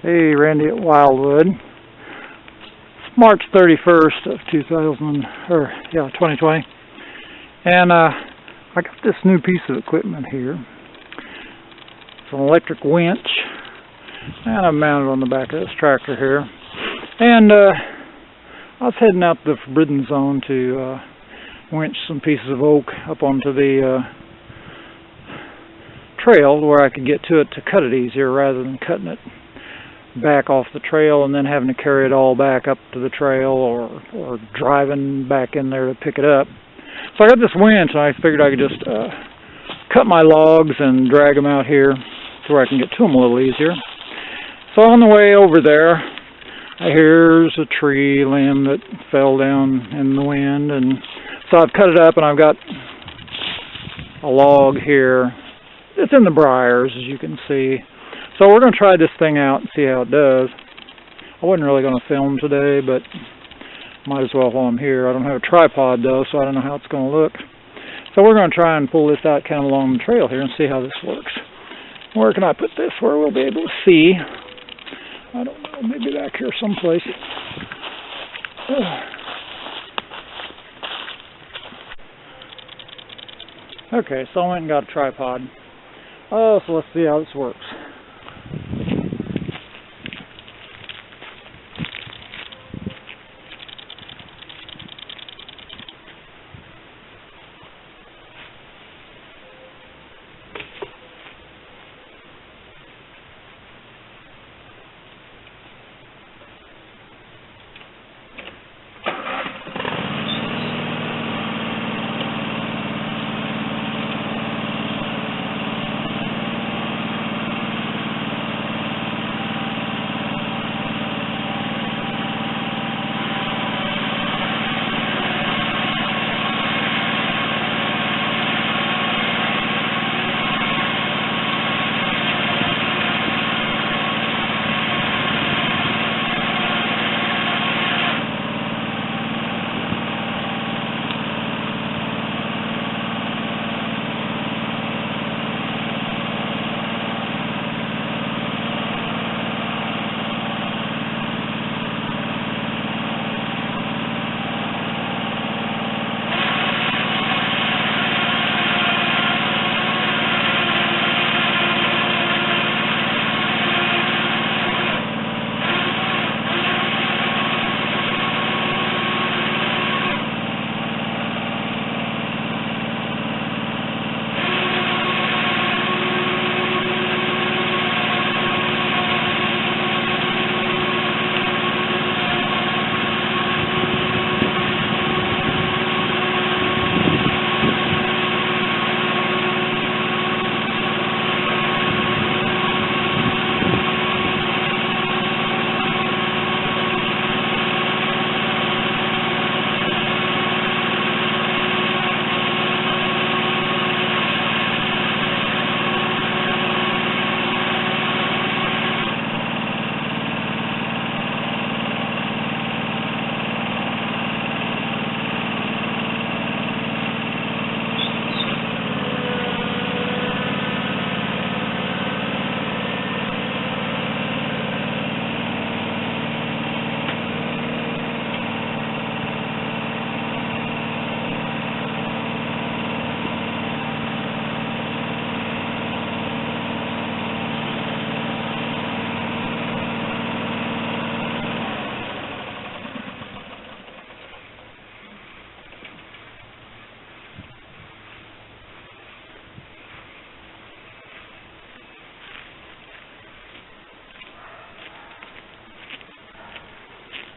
Hey, Randy at Wildwood. It's March 31st of 2020, and I got this new piece of equipment here. It's an electric winch, and I'm mounted on the back of this tractor here. And I was heading out to the Forbidden Zone to winch some pieces of oak up onto the trail where I could get to it to cut it easier rather than cutting it back off the trail and then having to carry it all back up to the trail or driving back in there to pick it up. So I got this winch and I figured I could just cut my logs and drag them out here to where I can get to them a little easier. So on the way over there, here's a tree limb that fell down in the wind, and so I've cut it up and I've got a log here. It's in the briars, as you can see. So we're going to try this thing out and see how it does. I wasn't really going to film today, but might as well while I'm here. I don't have a tripod though, so I don't know how it's going to look. So we're going to try and pull this out kind of along the trail here and see how this works. Where can I put this where we'll be able to see? I don't know, maybe back here someplace. Okay, so I went and got a tripod. So let's see how this works.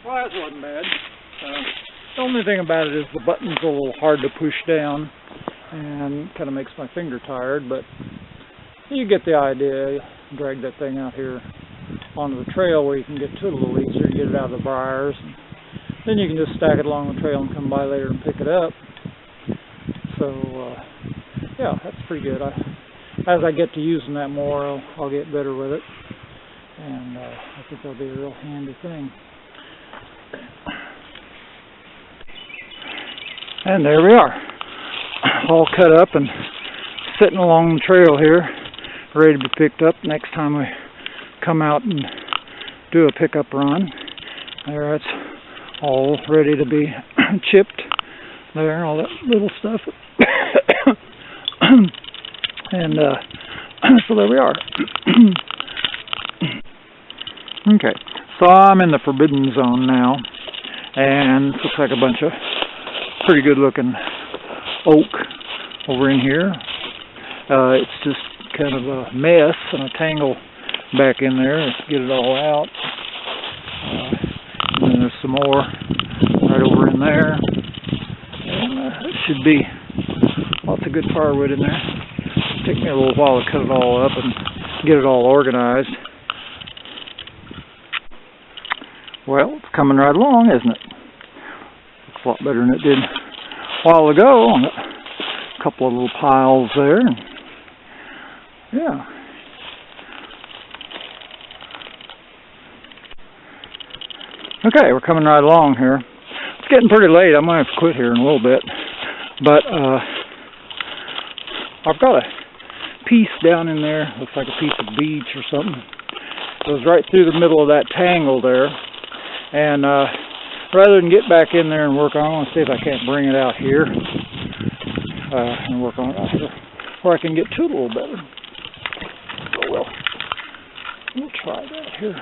Well, that wasn't bad. The only thing about it is the button's a little hard to push down and kind of makes my finger tired, but you get the idea. Drag that thing out here onto the trail where you can get to it a little easier, get it out of the briars, and then you can just stack it along the trail and come by later and pick it up. So, yeah, that's pretty good. As I get to using that more, I'll get better with it, and I think that'll be a real handy thing. And there we are, all cut up and sitting along the trail here, ready to be picked up next time we come out and do a pickup run. There, it's all ready to be chipped. There, all that little stuff. And so there we are. Okay, so I'm in the forbidden zone now, and it looks like a bunch of pretty good looking oak over in here. It's just kind of a mess and a tangle back in there. Let's get it all out. And then there's some more right over in there. And it should be lots of good firewood in there. It'll take me a little while to cut it all up and get it all organized. Well, it's coming right along, isn't it? Looks a lot better than it did a while ago. A couple of little piles there. Yeah. Okay, we're coming right along here. It's getting pretty late. I'm going to have to quit here in a little bit. But I've got a piece down in there. Looks like a piece of beech or something. It goes right through the middle of that tangle there. And rather than get back in there and work on it, I want to see if I can't bring it out here and work on it out here, where I can get to it a little better. So we'll try that here.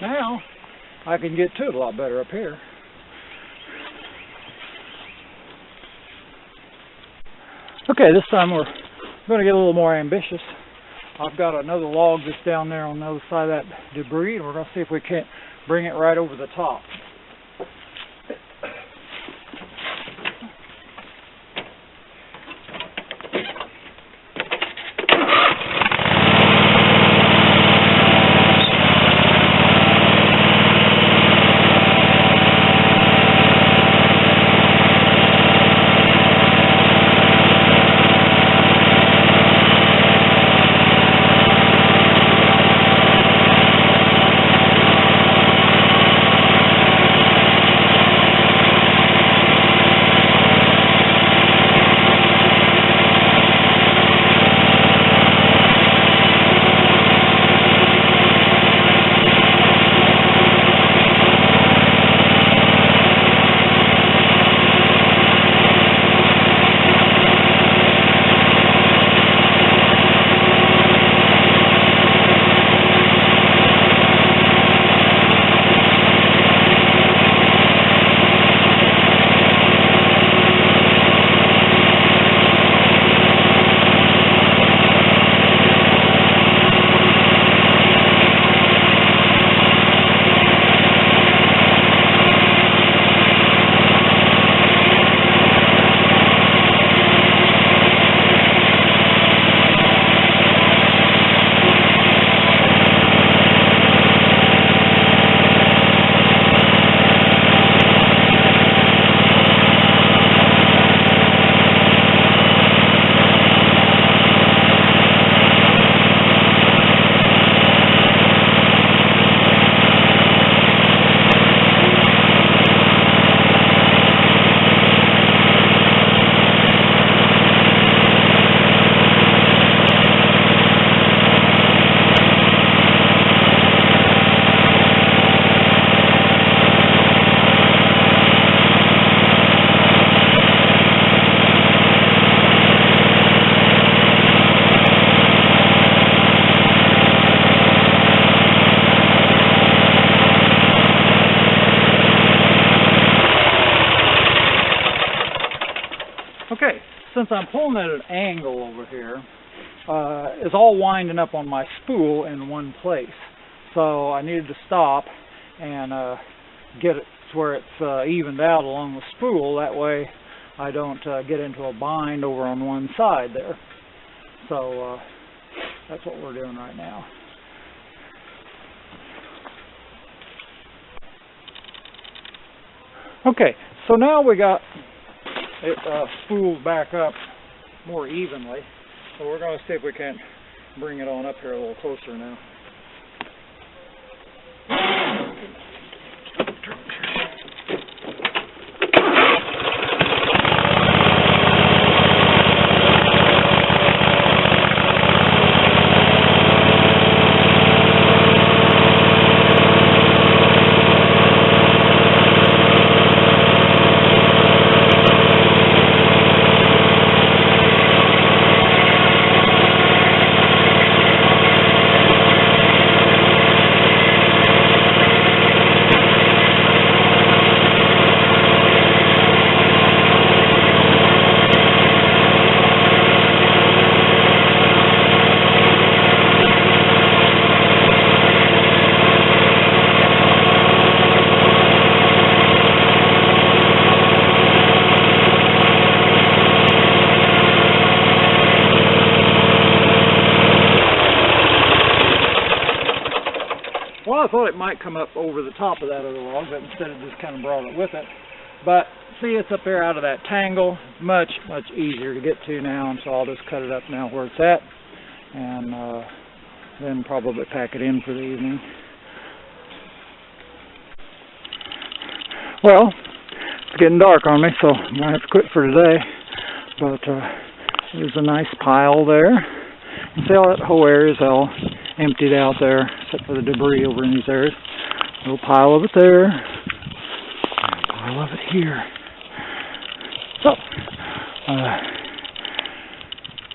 Now I can get to it a lot better up here. Okay, this time we're going to get a little more ambitious. I've got another log that's down there on the other side of that debris, and we're going to see if we can't bring it right over the top. since I'm pulling at an angle over here, it's all winding up on my spool in one place. So I needed to stop and get it to where it's evened out along the spool. That way I don't get into a bind over on one side there. So that's what we're doing right now. Okay, so now we got it spooled back up more evenly. So we're going to see if we can bring it on up here a little closer now. Well, I thought it might come up over the top of that other log, but instead it just kind of brought it with it. But see, it's up there out of that tangle. Much easier to get to now, and so I'll just cut it up now where it's at, and then probably pack it in for the evening. Well, it's getting dark on me, so I'm going to have to quit for today. But there's a nice pile there. You see all that whole area is all emptied out there, except for the debris over in these areas. A little pile of it there, and a pile of it here. So,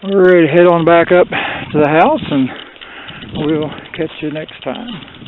we're ready to head on back up to the house, and we'll catch you next time.